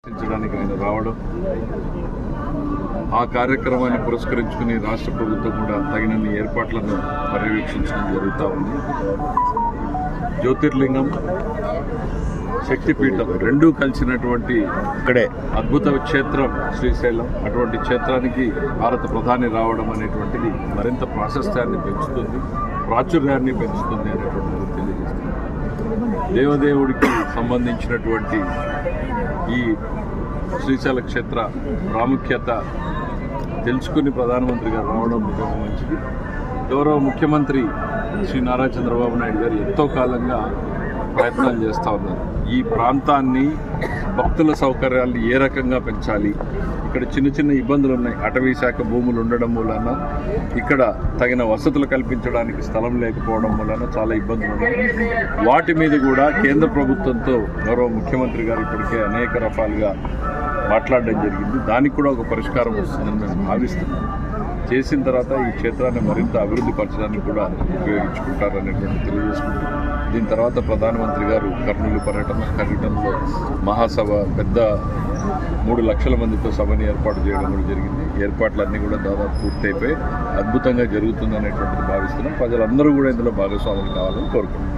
ఆయన రావడం, ఆ కార్యక్రమాన్ని పురస్కరించుకుని రాష్ట్ర ప్రభుత్వం కూడా తగినన్ని ఏర్పాట్లను పర్యవేక్షించడం జరుగుతూ ఉంది. జ్యోతిర్లింగం, శక్తిపీఠం రెండూ కలిసినటువంటి ఇక్కడే అద్భుత క్షేత్రం శ్రీశైలం. అటువంటి క్షేత్రానికి భారత ప్రధాని రావడం అనేటువంటిది మరింత ప్రాశస్త్యాన్ని పెంచుతుంది, ప్రాచుర్యాన్ని పెంచుతుంది అనేటువంటిది తెలియజేస్తుంది. దేవదేవుడికి సంబంధించినటువంటి ఈ శ్రీశైల క్షేత్ర ప్రాముఖ్యత తెలుసుకుని ప్రధానమంత్రి గారు రావడం నిజంగా మంచిది. గౌరవ ముఖ్యమంత్రి శ్రీ నారా చంద్రబాబు నాయుడు గారు ఎంతో కాలంగా ప్రయత్నాలు చేస్తూ ఉన్నారు. ఈ ప్రాంతాన్ని భక్తుల సౌకర్యాలను ఏ రకంగా పెంచాలి, ఇక్కడ చిన్న చిన్న ఇబ్బందులు ఉన్నాయి. అటవీ శాఖ భూములు ఉండడం వలన ఇక్కడ తగిన వసతులు కల్పించడానికి స్థలం లేకపోవడం వలన చాలా ఇబ్బందులు ఉన్నాయి. వాటి మీద కూడా కేంద్ర ప్రభుత్వంతో గౌరవ ముఖ్యమంత్రి గారు ఇప్పటికే అనేక రకాలుగా మాట్లాడడం జరిగింది. దానికి కూడా ఒక పరిష్కారం వస్తుందని మేము భావిస్తున్నాం. చేసిన తర్వాత ఈ క్షేత్రాన్ని మరింత అభివృద్ధి పరచడానికి కూడా ఉపయోగించుకుంటారనేటువంటి తెలియజేసుకుంటాం. దీని తర్వాత ప్రధానమంత్రి గారు కర్నూలు పర్యటనలో మహాసభ పెద్ద 3 లక్షల మందితో సభని ఏర్పాటు చేయడం కూడా జరిగింది. ఏర్పాట్లన్నీ కూడా దాదాపు పూర్తయిపోయి అద్భుతంగా జరుగుతుందనేటువంటిది భావిస్తున్నాం. ప్రజలందరూ కూడా ఇందులో భాగస్వాములు కావాలని కోరుకుంటున్నాం.